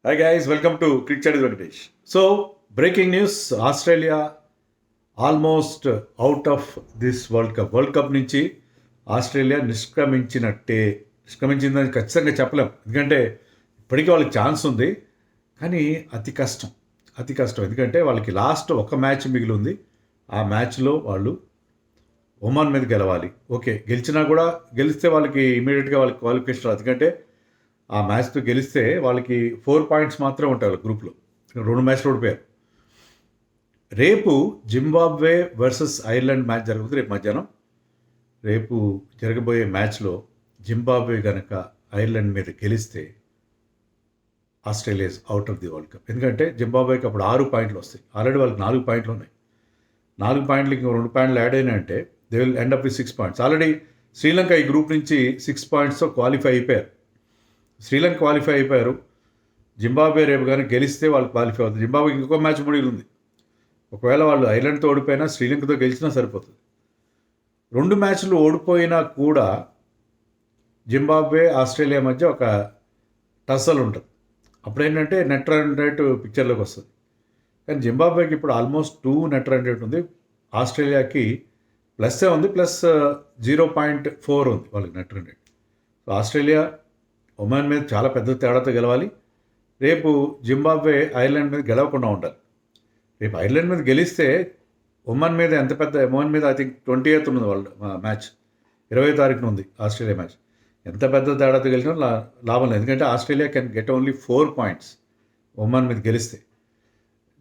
Hi guys, welcome to Cricket Chat with Venkatesh. So, breaking news: Australia almost out of this world cup. World cup నుంచి Australia నిష్క్రమించిందని ఖచ్చితంగా చెప్పలేం. ఎందుకంటే ఇప్పటికీ వాళ్ళకి chance ఉంది, కానీ అతి కష్టం. ఎందుకంటే వాళ్ళకి లాస్ట్ ఒక మ్యాచ్ మిగిలి ఉంది. ఆ మ్యాచ్లో వాళ్ళు ఒమాన్ మీద గెలవాలి. ఓకే, గెలిస్తే వాళ్ళకి ఇమీడియట్గా వాళ్ళకి క్వాలిఫికేషన్ రాదు. ఎందుకంటే ఆ మ్యాచ్తో గెలిస్తే వాళ్ళకి 4 పాయింట్స్ మాత్రమే ఉంటాయి వాళ్ళ గ్రూప్లో. 2 మ్యాచ్లు ఓడిపోయారు. రేపు జింబాబ్వే వర్సెస్ ఐర్లాండ్ మ్యాచ్ జరుగుతుంది రేపు మధ్యాహ్నం. రేపు జరగబోయే మ్యాచ్లో జింబాబ్వే కనుక ఐర్లాండ్ మీద గెలిస్తే Australia is out of the world cup. ఎందుకంటే జింబాబ్వేకి అప్పుడు 6 పాయింట్లు వస్తాయి. ఆల్రెడీ వాళ్ళకి 4 పాయింట్లు ఉన్నాయి. 4 పాయింట్లకి ఇంకో 2 పాయింట్లు యాడ్ అయినాయంటే they will end up with 6 points. Already Sri Lanka ఈ గ్రూప్ నుంచి 6 పాయింట్స్తో క్వాలిఫై అయిపోయారు. శ్రీలంక క్వాలిఫై అయిపోయారు. జింబాబ్వే రేపు కానీ గెలిస్తే వాళ్ళు క్వాలిఫై అవుతుంది. జింబాబ్వేకి ఇంకో మ్యాచ్ ముడిగి ఉంది. ఒకవేళ వాళ్ళు ఐర్లాండ్తో ఓడిపోయినా శ్రీలంకతో గెలిచినా సరిపోతుంది. 2 మ్యాచ్లు ఓడిపోయినా కూడా జింబాబ్వే ఆస్ట్రేలియా మధ్య ఒక టస్సల్ ఉంటుంది. అప్పుడేంటంటే నెట్ రన్ రేట్ పిక్చర్లోకి వస్తుంది. కానీ జింబాబ్వేకి ఇప్పుడు ఆల్మోస్ట్ 2 నెట్ రన్ రేట్ ఉంది. ఆస్ట్రేలియాకి ప్లస్సే ఉంది, ప్లస్ 0.4 ఉంది వాళ్ళకి net run rate. So Australia Oman మీద చాలా పెద్ద తేడాతో గెలవాలి. రేపు జింబాబ్వే ఐర్లాండ్ మీద గెలవకుండా ఉండాలి. రేపు ఐర్లాండ్ మీద గెలిస్తే ఒమాన్ మీద ఐ థింక్ 28th ఉంది వాళ్ళ మ్యాచ్. 20వ తారీఖున ఉంది ఆస్ట్రేలియా మ్యాచ్. ఎంత పెద్ద తేడాతో గెలిచినా లాభం లేదు. ఎందుకంటే Australia can get only 4 points Oman మీద గెలిస్తే.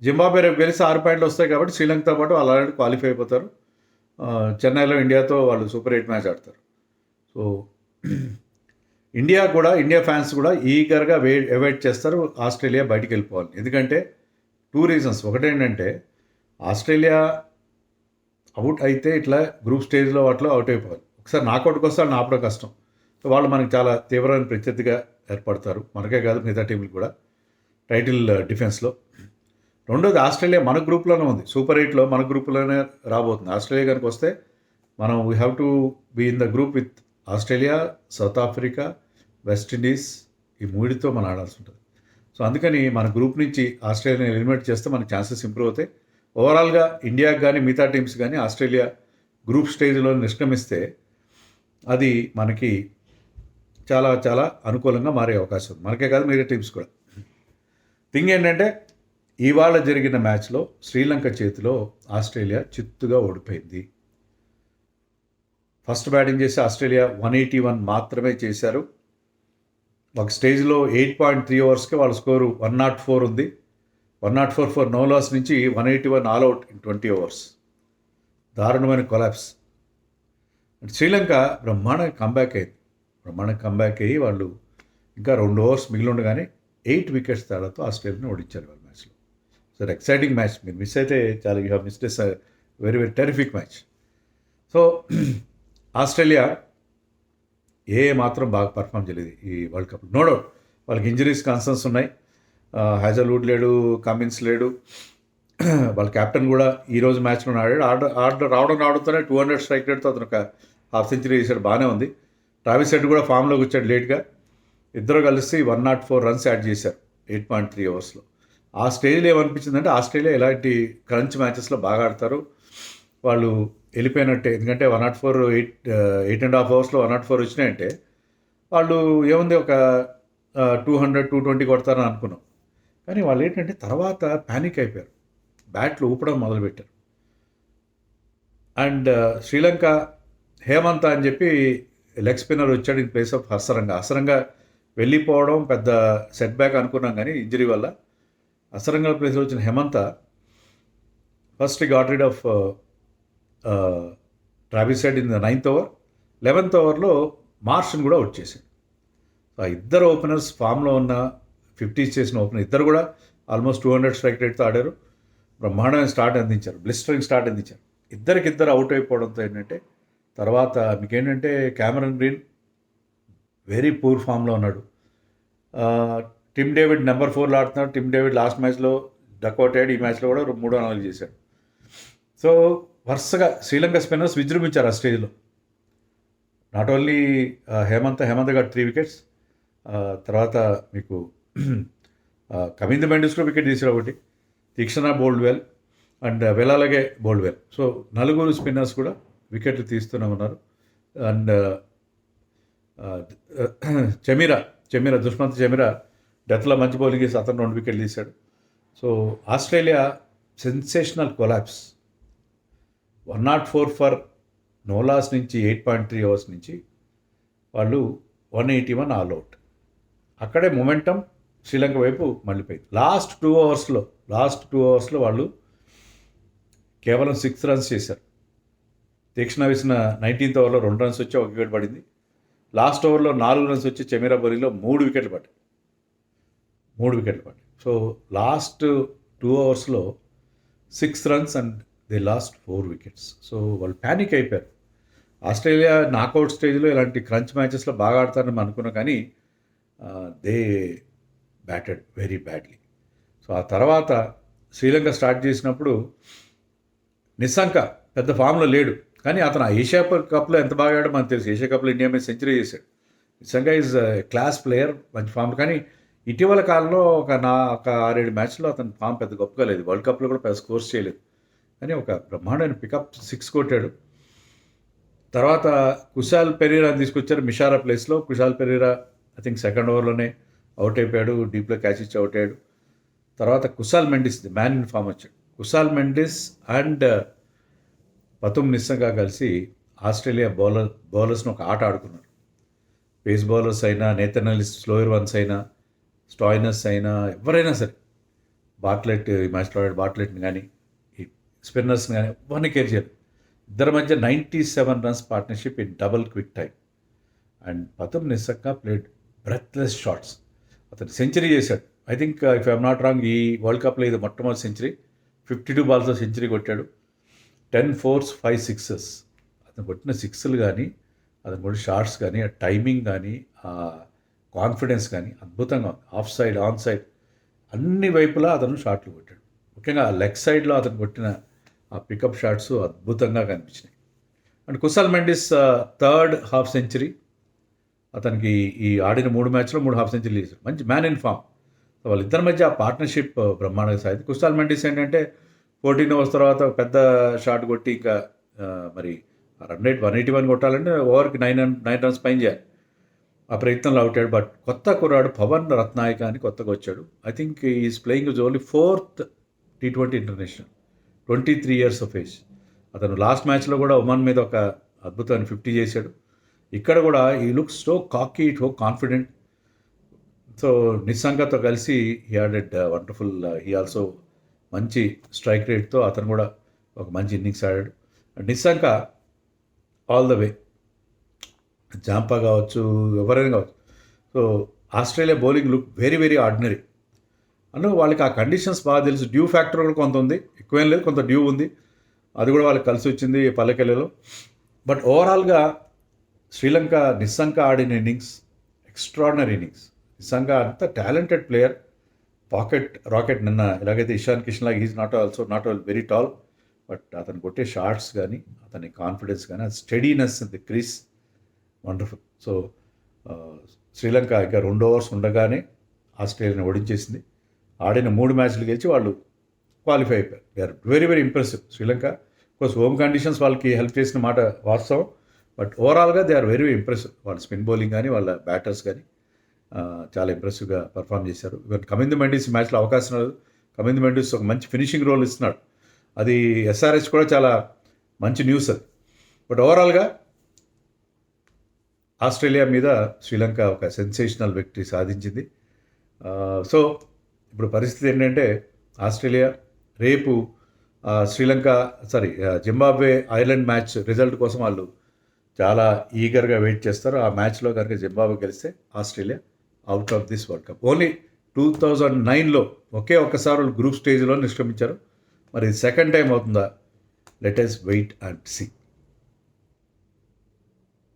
జింబాబ్వే రేపు గెలిస్తే 6 పాయింట్లు వస్తాయి కాబట్టి శ్రీలంకతో పాటు వాళ్ళు ఆల్రెడీ క్వాలిఫై అయిపోతారు. చెన్నైలో ఇండియాతో వాళ్ళు సూపర్ 8 మ్యాచ్ ఆడతారు. సో ఇండియా ఫ్యాన్స్ కూడా ఈగర్గా అవైట్ చేస్తారు ఆస్ట్రేలియా బయటికి వెళ్ళిపోవాలి. ఎందుకంటే 2 రీజన్స్. ఒకటేంటంటే ఆస్ట్రేలియా అవుట్ అయితే ఇట్లా గ్రూప్ స్టేజ్లో వాటిలో అవుట్ అయిపోవాలి. ఒకసారి నాకౌట్కి వస్తే వాళ్ళు ఆపడం కష్టం. సో వాళ్ళు మనకి చాలా తీవ్రమైన ప్రత్యర్థిగా ఏర్పడతారు. మనకే కాదు, మిగతా టీంలు కూడా టైటిల్ డిఫెన్స్లో. రెండోది, ఆస్ట్రేలియా మన గ్రూప్లోనే ఉంది. సూపర్ 8లో మన గ్రూప్లోనే రాబోతుంది. ఆస్ట్రేలియా కనుక వస్తే మనం we have to be in the group with Australia, South Africa, West Indies. ఈ 3తో మనం ఆడాల్సి ఉంటుంది. సో అందుకని మన గ్రూప్ నుంచి ఆస్ట్రేలియాని ఎలిమినేట్ చేస్తే మన ఛాన్సెస్ ఇంప్రూవ్ అవుతాయి. ఓవరాల్గా ఇండియాకి కానీ మిగతా టీమ్స్ కానీ ఆస్ట్రేలియా గ్రూప్ స్టేజ్లో నిష్క్రమిస్తే అది మనకి చాలా చాలా అనుకూలంగా మారే అవకాశం ఉంది. మనకే కాదు, మిగతా టీమ్స్ కూడా. థింగ్ ఏంటంటే ఇవాళ జరిగిన మ్యాచ్లో శ్రీలంక చేతిలో ఆస్ట్రేలియా చిత్తుగా ఓడిపోయింది. ఫస్ట్ బ్యాటింగ్ చేసి ఆస్ట్రేలియా 181 మాత్రమే చేశారు. ఒక స్టేజ్లో 8.3 ఓవర్స్కి వాళ్ళ స్కోరు 104 ఉంది. 104 ఫర్ నో లాస్ నుంచి 181 ఆల్అవుట్ ఇన్ 20 ఓవర్స్. దారుణమైన కొలాప్స్. శ్రీలంక బ్రహ్మాండంగా కంబ్యాక్ అయ్యి వాళ్ళు ఇంకా 2 ఓవర్స్ మిగిలి ఉండగానే 8 వికెట్స్ తేడాతో ఆస్ట్రేలియాని ఓడించారు వాళ్ళ మ్యాచ్లో. So exciting match. మీరు మిస్ అయితే చాలా you have missed a very very terrific match. So Australia మాత్రం బాగా పర్ఫామ్ చేయలేదు ఈ వరల్డ్ కప్. నో డౌట్ వాళ్ళకి ఇంజరీస్ కన్సర్న్స్ ఉన్నాయి. హ్యాజల్వుడ్ లేడు, కమిన్స్ లేడు. వాళ్ళ కెప్టెన్ కూడా ఈరోజు మ్యాచ్లో రావడంతోనే 200 స్ట్రైక్ రేట్తో అతను ఒక హాఫ్ సెంచరీ చేశాడు, బాగానే ఉంది. ట్రావిస్ హెడ్ కూడా ఫామ్లోకి వచ్చాడు లేట్గా. ఇద్దరు కలిసి 104 రన్స్ యాడ్ చేశారు 8.3 ఓవర్స్లో. ఆ స్టేజ్లో ఏమనిపించిందంటే ఆస్ట్రేలియా ఇలాంటి క్రంచ్ మ్యాచెస్లో బాగా ఆడతారు, వాళ్ళు వెళ్ళిపోయినట్టే. ఎందుకంటే 104 8.5 ఓవర్స్లో 104 వచ్చినాయంటే వాళ్ళు ఏముంది ఒక 200-220 కొడతారని అనుకున్నాం. కానీ వాళ్ళు ఏంటంటే తర్వాత ప్యానిక్ అయిపోయారు, బ్యాట్లు ఊపడం మొదలుపెట్టారు. అండ్ శ్రీలంక హేమంత్ అని చెప్పి లెగ్ స్పిన్నర్ వచ్చాడు ఇన్ ప్లేస్ ఆఫ్ హసరంగా వెళ్ళిపోవడం పెద్ద సెట్ బ్యాక్ అనుకున్నాం. కానీ ఇంజరీ వల్ల హసరంగా ప్లేస్లో వచ్చిన Hemantha first got rid of Travis Head in the 9th over. 11th ఓవర్లో మార్ష్ని కూడా అవుట్ చేశాడు. ఆ ఇద్దరు ఓపెనర్స్ ఫామ్లో ఉన్న 50s చేసిన ఓపెనర్ ఇద్దరు కూడా ఆల్మోస్ట్ 200 స్ట్రైక్ రేట్తో ఆడారు. బ్రహ్మాండమైన బ్లిస్టరింగ్ స్టార్ట్ అందించారు. ఇద్దరు అవుట్ అయిపోవడంతో ఏంటంటే తర్వాత మీకేంటంటే క్యామరన్ గ్రీన్ వెరీ పూర్ ఫామ్లో ఉన్నాడు. టిమ్ డేవిడ్ నెంబర్ 4లో ఆడుతున్నాడు. టిమ్ డేవిడ్ లాస్ట్ మ్యాచ్లో డక్అవుట్ అయ్యాడు. ఈ మ్యాచ్లో కూడా 3-4 చేశాడు. సో వరుసగా శ్రీలంక స్పిన్నర్స్ విజృంభించారు ఆ స్టేజ్లో. Not only Hemanth got 3 wickets. తర్వాత మీకు కమింద మెండిస్ కూడా వికెట్ తీసాడు ఒకటి, Theekshana bowled well and Wellalage bowled well. So నలుగురు స్పిన్నర్స్ కూడా వికెట్లు తీస్తూనే ఉన్నారు. అండ్ చెమీరా దుష్మంత్ చెమీరా డెత్లో మంచి బౌలింగ్ వేసి అతను 2 వికెట్లు తీశాడు. So Australia sensational collapse. 104 for no loss నుంచి 8.3 ఓవర్స్ నుంచి వాళ్ళు 181 ఆల్ అవుట్. అక్కడే మొమెంటం శ్రీలంక వైపు మళ్ళీపోయింది. లాస్ట్ టూ అవర్స్లో వాళ్ళు కేవలం 6 రన్స్ చేశారు. తీక్షణ వేసిన 19th ఓవర్లో 2 రన్స్ వచ్చి 1 వికెట్ పడింది. లాస్ట్ ఓవర్లో 4 రన్స్ వచ్చి చెమీరా బౌలింగ్లో 3 వికెట్లు పడ్డాయి. సో లాస్ట్ 2 అవర్స్లో 6 runs and they last 4 wickets. So వాళ్ళు ప్యానిక్ అయిపోయారు. ఆస్ట్రేలియా నాకౌట్ స్టేజ్లో ఇలాంటి క్రంచ్ మ్యాచెస్లో బాగా ఆడతారని మనం అనుకున్నాం, కానీ they batted very badly. So ఆ తర్వాత శ్రీలంక స్టార్ట్ చేసినప్పుడు నిస్సంక పెద్ద ఫామ్లో లేడు, కానీ అతను ఏషియా కప్లో ఎంత బాగా ఆడాడో మనకు తెలుసు. ఏషియా కప్లో ఇండియా మీద సెంచరీ చేశాడు. నిస్సంక ఈజ్ క్లాస్ ప్లేయర్, మంచి ఫామ్. కానీ ఇటీవల కాలంలో ఒక 6-7 మ్యాచ్లో అతని ఫామ్ పెద్ద గొప్పగా లేదు. వరల్డ్ కప్లో కూడా పెద్ద స్కోర్స్ చేయలేదు, కానీ ఒక బ్రహ్మాండమైన పికప్ 6 కొట్టాడు. తర్వాత కుశాల్ పెరీరాని తీసుకొచ్చారు మిషారా ప్లేస్లో. Kushal Perera I think 2nd ఓవర్లోనే అవుట్ అయిపోయాడు, డీప్లో క్యాచ్ ఇచ్చి అవుట్ అయ్యాడు. తర్వాత Kushal Mendis man in form వచ్చాడు. కుశాల్ మెండిస్ అండ్ పతుమ్ నిస్సంగా కలిసి ఆస్ట్రేలియా బౌలర్స్ను ఒక ఆట ఆడుకున్నారు. పేస్ బౌలర్స్ అయినా, నేథన్ ఎల్లిస్ స్లోయర్ వన్స్ అయినా, స్టాయినస్ అయినా, ఎవరైనా సరే, బాట్లెట్ ఈ మ్యాచ్లో ఆడాడు, బాట్లెట్ని కానీ ఈ స్పిన్నర్స్ని కానీ ఎవరిని కేర్ చేయరు. ఇద్దరి మధ్య 97 runs partnership in double quick time. And Pathum Nissanka played breathless shots. అతను సెంచరీ చేశాడు. I think if I'm not wrong, ఈ వరల్డ్ కప్లో ఇది మొట్టమొదటి సెంచరీ. 52 బాల్స్లో సెంచరీ కొట్టాడు. 10 4s 5 6s. అతను కొట్టిన 6లు కానీ, అతను కొట్టిన షాట్స్ కానీ, ఆ టైమింగ్ కానీ, ఆ కాన్ఫిడెన్స్ కానీ అద్భుతంగా ఉంది. ఆఫ్ సైడ్, ఆన్ సైడ్, అన్ని వైపులా అతను షాట్లు కొట్టాడు. ముఖ్యంగా లెగ్ సైడ్లో అతను కొట్టిన ఆ పికప్ షాట్స్ అద్భుతంగా కనిపించినాయి. And Kusal Mendis 3rd half century. అతనికి ఈ ఆడిన 3 మ్యాచ్లో 3 హాఫ్ సెంచరీలు చేశాడు. మంచి మ్యాన్ ఇన్ ఫామ్. వాళ్ళిద్దరి మధ్య ఆ పార్ట్నర్షిప్ బ్రహ్మాండంగా సాగింది. కుశాల్ మెండిస్ ఏంటంటే 14 ఓవర్స్ తర్వాత పెద్ద షాట్ కొట్టి ఇంకా మరి రన్ రేట్ 181 కొట్టాలంటే ఓవర్కి 9 రన్స్ పైన చేయాలి. ఆ ప్రయత్నంలో అవుట్ అయ్యాడు. బట్ కొత్త కుర్రాడు పవన్ రత్నాయక అని కొత్తగా వచ్చాడు. I think is playing is only 4th T20 international, 23 years of age. అతను లాస్ట్ మ్యాచ్లో కూడా ఒమన్ మీద ఒక అద్భుతమైన 50 చేశాడు. ఇక్కడ కూడా ఈ looks so cocky, so confident. So నిస్సంకతో కలిసి he added wonderful. He also మంచి స్ట్రైక్ రేట్తో అతను కూడా ఒక మంచి ఇన్నింగ్స్ ఆడాడు. Nissanka all the way, Zampa కావచ్చు, ఎవరైనా కావచ్చు. So Australia bowling look very very ordinary. అను వాళ్ళకి ఆ కండిషన్స్ బాగా తెలుసు. డ్యూ ఫ్యాక్టర్ కూడా కొంత ఉంది, ఎక్కువేం లేదు, కొంత డ్యూ ఉంది. అది కూడా వాళ్ళకి కలిసి వచ్చింది పల్లెకెళ్ళలో. బట్ ఓవరాల్గా శ్రీలంక నిస్సంక ఆడిన ఇన్నింగ్స్ ఎక్స్ట్రాడినరీ ఇన్నింగ్స్. నిస్సంక అంత టాలెంటెడ్ ప్లేయర్. రాకెట్ నిన్న ఎలాగైతే ఇషాన్ కిషన్ లాగా is not very tall, but అతను కొట్టే షాట్స్ కానీ, అతని కాన్ఫిడెన్స్ కానీ, ఆ steadiness in the crease wonderful. So Sri Lanka ఇంకా 2 ఓవర్స్ ఉండగానే ఆస్ట్రేలియాని ఓడించేసింది. ఆడిన 3 మ్యాచ్లు గెలిచి వాళ్ళు క్వాలిఫై అయిపోయారు. They are very very impressive. Sri Lanka course home conditions వాళ్ళకి హెల్ప్ చేసిన మాట వాస్తవం, బట్ ఓవరాల్గా they are very very impressive. వాళ్ళ స్పిన్ బౌలింగ్ కానీ, వాళ్ళ బ్యాటర్స్ కానీ చాలా ఇంప్రెసివ్గా పర్ఫామ్ చేశారు. ఈవెన్ కమింద మెండిస్ మ్యాచ్లో అవకాశం లేదు. కమింద మెండిస్ ఒక మంచి ఫినిషింగ్ రోల్ ఇస్తున్నాడు. అది ఎస్ఆర్హెచ్ కూడా చాలా మంచి న్యూస్ అది. బట్ ఓవరాల్గా ఆస్ట్రేలియా మీద శ్రీలంక ఒక సెన్సేషనల్ విక్టరీ సాధించింది. సో ఇప్పుడు పరిస్థితి ఏంటంటే ఆస్ట్రేలియా రేపు జింబాబ్వే ఐర్లాండ్ మ్యాచ్ రిజల్ట్ కోసం వాళ్ళు చాలా ఈగర్గా వెయిట్ చేస్తారు. ఆ మ్యాచ్లో కనుక జింబాబ్వే గెలిస్తే Australia out of this world cup. Only 2009లో ఒక్కసారి వాళ్ళు గ్రూప్ స్టేజ్లో నిష్క్రమించారు. మరి సెకండ్ టైం అవుతుందా? Let us wait and see.